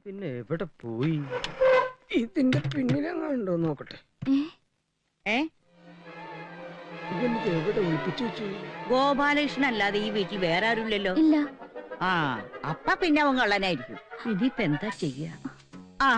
പിന്നെ എവിടെ പോയി? ഇതിന്റെ പിന്നിലെങ്ങാണ്ടോ നോക്കട്ടെ. ഇതെനിക്ക് എവിടെ ഒളിപ്പിച്ചു വെച്ചു? ഗോപാലകൃഷ്ണൻ അല്ലാതെ ഈ വീട്ടിൽ വേറെ ആരുമില്ലല്ലോ. ഇല്ല. ആ അപ്പ പിന്നെ അവൻ കള്ളനായിരിക്കും. ഇനിയിപ്പ എന്താ ചെയ്യാ? ആ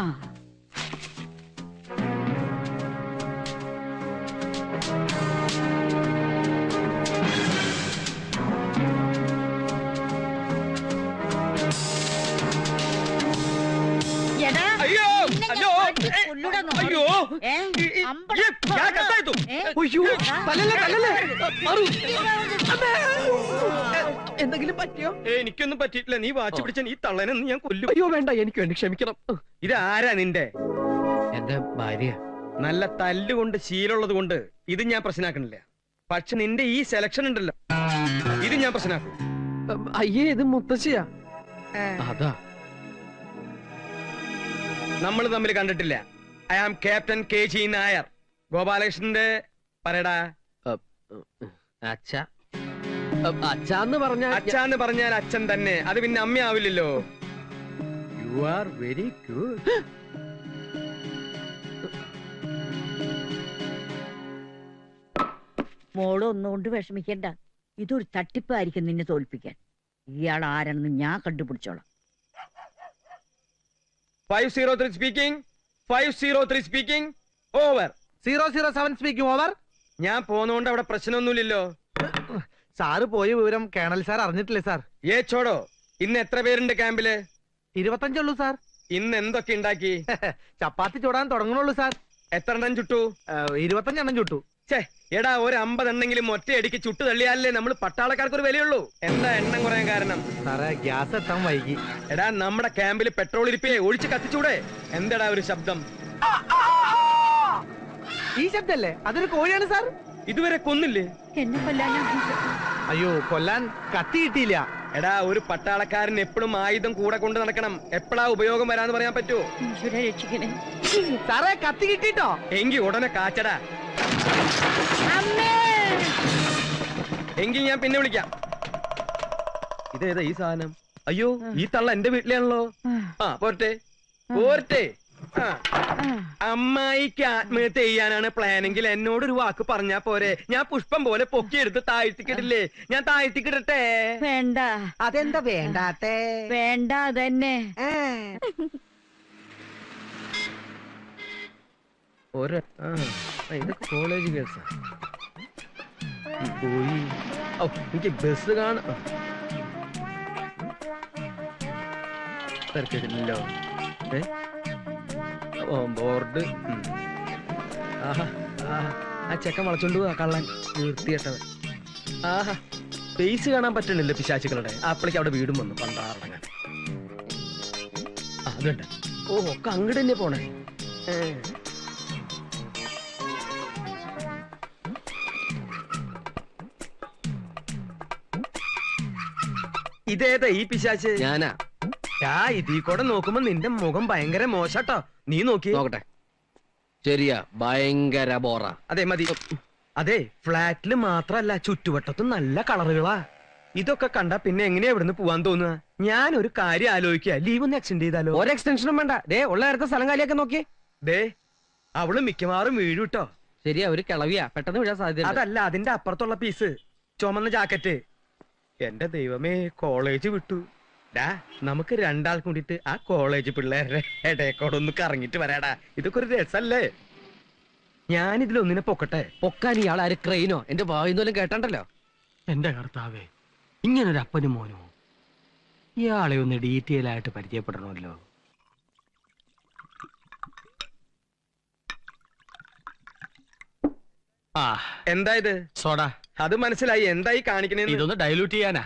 എന്തെങ്കിലും പറ്റിയോ? എനിക്കൊന്നും പറ്റിയിട്ടില്ല. നീ വാച്ച് പിടിച്ച ഈ തള്ളനെന്ന് ഞാൻ കൊല്ലും. അയ്യോ വേണ്ട, എനിക്ക് വേണ്ടി ക്ഷമിക്കണം. ഇതാരാ നിന്റെ? എന്റെ ഭാര്യ. നല്ല തല്ലുകൊണ്ട് ശീലമുള്ളത് കൊണ്ട് ഇത് ഞാൻ പ്രശ്നമാക്കണില്ല. പക്ഷെ നിന്റെ ഈ സെലക്ഷൻ ഉണ്ടല്ലോ, ഇത് ഞാൻ പ്രശ്നമാക്കും. അയ്യേ, ഇത് മുത്തശ്ശിയാ. അതാ നമ്മൾ തമ്മിൽ കണ്ടിട്ടില്ല. I am captain KG Nair. ഗോപാലകൃഷ്ണന്റെ പറയടാ. അച്ഛാന്ന് പറഞ്ഞാൽ അച്ഛൻ തന്നെ. അത് പിന്നെ അമ്മയാവില്ലല്ലോ. You are very good. മോള് ഒന്നുകൊണ്ട് വിഷമിക്കണ്ട. ഇതൊരു തട്ടിപ്പായിരിക്കും നിന്നെ തോൽപ്പിക്കാൻ. ഇയാൾ ആരാണെന്ന് ഞാൻ കണ്ടുപിടിച്ചോളാം. 503 speaking. 503 speaking. Over. 007 speaking. Over. ഞാൻ പോന്നോണ്ട് അവിടെ പ്രശ്നമൊന്നുമില്ലല്ലോ. സാറ് പോയ വിവരം കേണൽ സാർ അറിഞ്ഞിട്ടില്ലേ സാർ? ചോടോ, ഇന്ന് എത്ര പേരുണ്ട് ക്യാമ്പില്? 25 ഉള്ളൂ സാർ. ഇന്ന് എന്തൊക്കെ ഉണ്ടാക്കി? ചപ്പാത്തി ചൂടാൻ തുടങ്ങണുള്ളൂ സാർ. എത്ര എണ്ണം ചുട്ടു? 25 എണ്ണം ചുട്ടു. എടാ, ഒരു 50 എണ്ണെങ്കിലും ഒറ്റയടിക്ക് ചുട്ടു തള്ളിയാലേ നമ്മൾ പട്ടാളക്കാർക്ക് ഒരു വിലയുള്ളൂ. എന്താ എണ്ണം കുറയാൻ കാരണം? സാറേ, ഗ്യാസ് എത്താൻ വൈകി. എടാ, നമ്മുടെ ക്യാമ്പിൽ പെട്രോൾ ഇരിപ്പേ, ഒഴിച്ച് കത്തിച്ചൂടെ? എന്താടാ ഒരു ശബ്ദം? ഈ ശബ്ദല്ലേ? അതൊരു കോഴിയാണ് സാർ. ഇതുവരെ കൊന്നില്ലേ? എന്നെ കൊല്ലാനാ? അയ്യോ, കൊല്ലാൻ കത്തി കിട്ടിയില്ല. എടാ, ഒരു പട്ടാളക്കാരൻ എപ്പോഴും ആയുധം കൂടെ കൊണ്ട് നടക്കണം. എപ്പോഴാ ഉപയോഗം വരാന്ന് പറയാൻ പറ്റുമോ? രക്ഷിക്കണേ സാറേ, കത്തി കിട്ടിട്ടോ? എങ്കി ഉടനെ കാച്ചടാ. എങ്കിൽ ഞാൻ പിന്നെ വിളിക്കാം. ഇതേതാ ഈ സാധനം? അയ്യോ, ഈ തള്ള എന്റെ വീട്ടിലാണല്ലോ. പോരട്ടെ പോരട്ടെ. അമ്മായിക്ക് ആത്മഹത്യ ചെയ്യാനാണ് പ്ലാനെങ്കിൽ എന്നോടൊരു വാക്ക് പറഞ്ഞാ പോരെ? ഞാൻ പുഷ്പം പോലെ പൊക്കിയെടുത്ത് താഴ്ത്തിക്കിടില്ലേ? ഞാൻ താഴ്ത്തിക്കിടട്ടെ? വേണ്ട. അതെന്താ വേണ്ടാത്തേ? വേണ്ട, അതന്നെ. ഇതൊക്കെ കോളേജ് കേസാ. പോയി. എനിക്ക് ബസ് കാണാം. തിരക്കില്ലല്ലോ. ബോർഡ്. ആ ചെക്കൻ വളച്ചോണ്ട് പോവാ, കള്ളൻ നിർത്തിയിട്ടവൻ. ഫേസ് കാണാൻ പറ്റണില്ല പിശാചുക്കളുടെ. അപ്പളേക്ക് അവിടെ വീടും വന്നു പണ്ടാറടങ്ങാൻ. അതുണ്ട്. ഒക്കെ അങ്ങോട്ട് തന്നെ പോണേ. ഇതേതാ ഈ പിശാച്ച്? ഞാനാ. ഇതീ കൂടെ നോക്കുമ്പോ നിന്റെ മുഖം ഭയങ്കര മോശട്ടോ. നീ നോക്കി നോക്കട്ടെ. ശരിയാ, ഭയങ്കര ബോറ. അതെ, മതി. അതെ, ഫ്ലാറ്റില് മാത്രല്ല ചുറ്റുവട്ടത്തും നല്ല കളറുകളാ. ഇതൊക്കെ കണ്ടാ പിന്നെ എങ്ങനെയാ ഇവിടുന്ന് പോവാൻ തോന്നുക? ഞാനൊരു കാര്യം ആലോചിക്കുക. ലീവ് ഒന്ന് എക്സ്റ്റെൻഡ് ചെയ്താലോ? ഒരു എക്സ്റ്റൻഷനും വേണ്ട. ഉള്ള നേരത്തെ സ്ഥലം കാലിയൊക്കെ നോക്കി. അവള് മിക്കവാറും വീഴും കേട്ടോ. ശരിയാ, ഒരു കിളവിയാ, പെട്ടെന്ന് വീഴാൻ സാധ്യത. അതല്ല, അതിന്റെ അപ്പുറത്തുള്ള പീസ്, ചുമന്ന ജാക്കറ്റ്. എന്റെ ദൈവമേ, കോളേജ് വിട്ടു. നമുക്ക് രണ്ടാൾ കൂടിയിട്ട് ആ കോളേജ് പിള്ളേരുടെ ഇടയക്കോടൊന്ന് കറങ്ങിട്ട് വരാടാ. ഇതൊക്കെ ഒരു രസല്ലേ? ഞാനിതിലൊന്നിനെ പൊക്കട്ടെ. പൊക്കാൻ ഇയാൾ ആര്? ക്രെയിനോ? എന്റെ വായുന്നോലും കേട്ടണ്ടല്ലോ. എന്റെ കർത്താവേ, ഇങ്ങനൊരു അപ്പനും മോനോ? ഇയാളെ ഒന്ന് ഡീറ്റെയിൽ ആയിട്ട് പരിചയപ്പെടണമല്ലോ. എന്താ ഇത്? സോഡ. അത് മനസ്സിലായി. എന്തായി കാണിക്കണേ? ഇതൊന്ന് ഡൈലൂട്ട് ചെയ്യാനാ.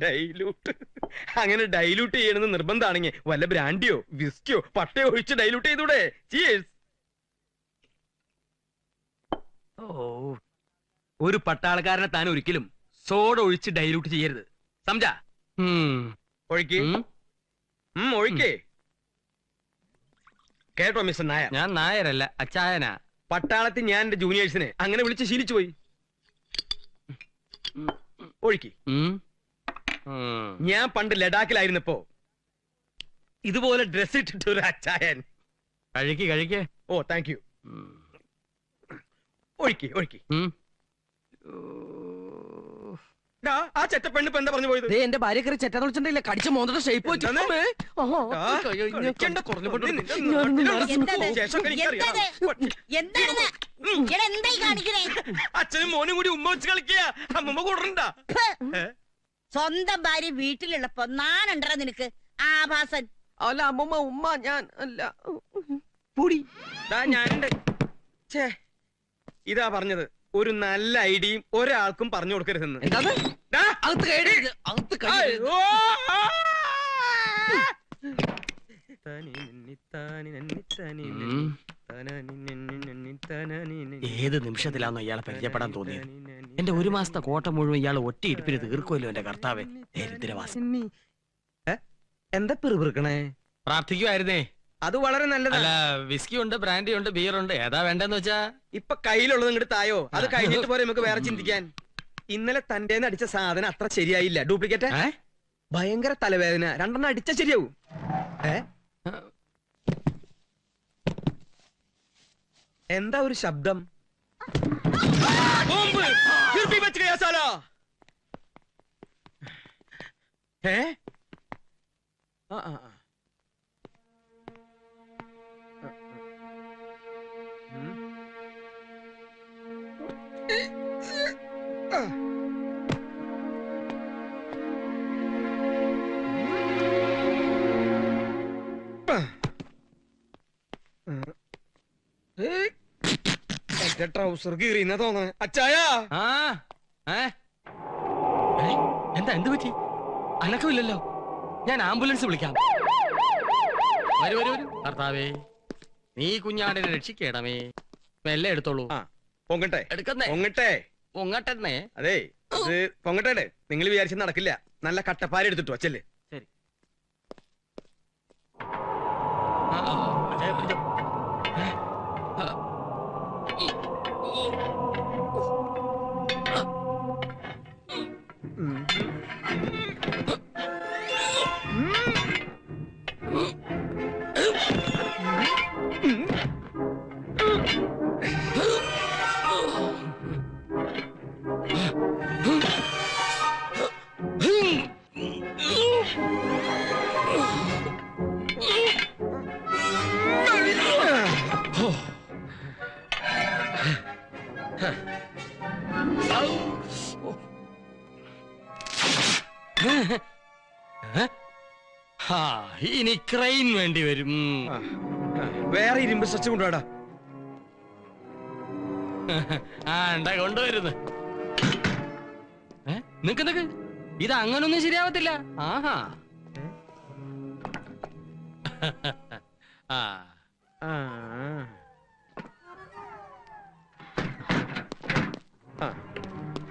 ഡൈലൂട്ട്? അങ്ങനെ ഡൈലൂട്ട് ചെയ്യണമെന്ന് നിർബന്ധമാണെങ്കിൽ വല്ല ബ്രാൻഡിയോ വിസ്കിയോ പട്ടയോ ഒഴിച്ച് ഡൈലൂട്ട് ചെയ്തൂടെ? ചീയേഴ്സ്. ഒരു പട്ടാളക്കാരനെ താൻ ഒരിക്കലും സോഡ ഒഴിച്ച് ഡൈലൂട്ട് ചെയ്യരുത്. സംജാ? ഒഴിക്ക്. ഒഴിക്കേ. കേട്ടോ മിസ്റ്റർ നായർ? ഞാൻ നായരല്ല, അച്ചായനാ. പട്ടാളത്തിൽ ഞാൻ എന്റെ ജൂനിയേഴ്സിനെ അങ്ങനെ വിളിച്ച് ശീലിച്ചു പോയി. ഒഴുക്കി. ഞാൻ പണ്ട് ലഡാക്കിലായിരുന്നപ്പോ ഇതുപോലെ ഡ്രസ് ഇട്ടിട്ട് ഒരു അച്ചായൻ. കഴിക്കേ. ഓ താങ്ക് യു. ഒഴുക്കി. ആ ചെറ്റപ്പെണ്ണ് ഇപ്പൊ എന്താ പറഞ്ഞു പോയത്? എന്റെ ഭാര്യ കയറി ചെറ്റാന്ന് വിളിച്ചിട്ടില്ല, കടിച്ച മോന്തയുടെ ഷേപ്പ് അച്ഛനും മോനും കൂടി ഉമ്മ വെച്ച് കളിക്കുക. അമ്മമ്മ കൂടണ്ട. സ്വന്തം ഭാര്യ വീട്ടിലുള്ളപ്പോ നാനുണ്ടോ നിനക്ക് ആഭാസൻ? അല്ല അമ്മമ്മ ഉമ്മ ഞാൻ അല്ല പൊടി. ഞാനുണ്ട്. ഛേ ഇതാ പറഞ്ഞത്, ഒരു നല്ല ഐഡിയയും ഒരാൾക്കും പറഞ്ഞു കൊടുക്കരുതെന്ന്. ഏത് നിമിഷത്തിലാണോ ഇയാളെ പരിചയപ്പെടാൻ തോന്നിയത്? എന്റെ ഒരു മാസത്തെ കോട്ട മുഴുവൻ ഇയാൾ ഒറ്റ ഇടുപ്പിന് തീർക്കുമല്ലോ എന്റെ കർത്താവേ. ദരിദ്രവാസി. എന്താ പിറുപിറുക്കണേ? പ്രാർത്ഥിക്കുമായിരുന്നേ. അത് വളരെ നല്ലതല്ല. വിസ്കി ഉണ്ട്, ബ്രാൻഡി ഉണ്ട്, ബിയർ ഉണ്ട്, ഏതാ വേണ്ടെന്ന് വെച്ചാ? ഇപ്പൊ കയ്യിലുള്ളത് ഇങ്ങോട്ട് തായോ, അത് കഴിഞ്ഞിട്ട് പോലെ നമുക്ക് വേറെ ചിന്തിക്കാൻ. ഇന്നലെ തന്റെ അടിച്ച സാധനം അത്ര ശരിയായില്ല, ഡ്യൂപ്ലിക്കേറ്റ്. ഭയങ്കര തലവേദന, 2 അടിച്ച ശരിയാവും. എന്താ ഒരു ശബ്ദം? ട്രൗസർ കീറിയെന്നാ തോന്നണേ. അച്ചായ എന്ത് പറ്റി? അനക്കമില്ലല്ലോ. ഞാൻ ആംബുലൻസ് വിളിക്കാം. വരൂ കർത്താവേ, നീ കുഞ്ഞാടിനെ രക്ഷിക്കണമേ. മെല്ലെ എടുത്തോളൂ. പൊങ്ങട്ടെ പൊങ്ങട്ടെ. അതെ ഇത് പൊങ്ങട്ടെ. നിങ്ങൾ വിചാരിച്ച നടക്കില്ല. നല്ല കട്ടപ്പാര എടുത്തിട്ടോ അച്ചല്ലേ. ശരി. ഇനി ക്രെയിൻ വേണ്ടി വരും. വേറെ ഇരുമ്പ് സ്ട്രെച്ച് കൊണ്ടുവാടാ. കൊണ്ടുവരുന്നു. നിക്ക് ഇത് അങ്ങനൊന്നും ശരിയാവത്തില്ല. ആഹാ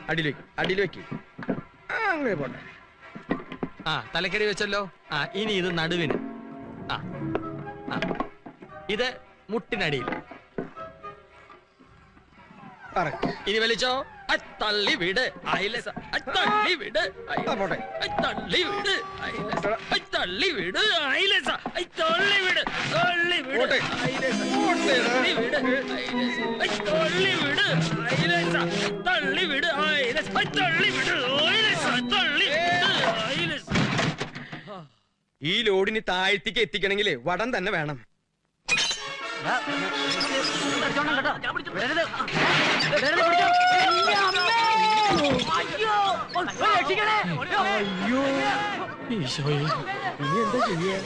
അടിയിലേക്ക് അങ്ങനെ പോട്ടെ. തലക്കടി വെച്ചല്ലോ. ഇനി ഇത് നടുവിന്. ഇത് മുട്ടിനടിയിൽ. ഇനി വലിച്ചോ. തള്ളി വിട്. തള്ളി വിട്. തള്ളി വിട്. തള്ളി വിട്. തള്ളി വിട്. തള്ളി വിട്. തള്ളി വിട്. തള്ളി വിട്. തള്ളി വിട്. തള്ളി വിട്. ഈ ലോഡിന് താഴ്ത്തിക്ക് എത്തിക്കണമെങ്കിൽ വടം തന്നെ വേണം. ഈശോയെ, ഇനി എന്താ ചെയ്യാ?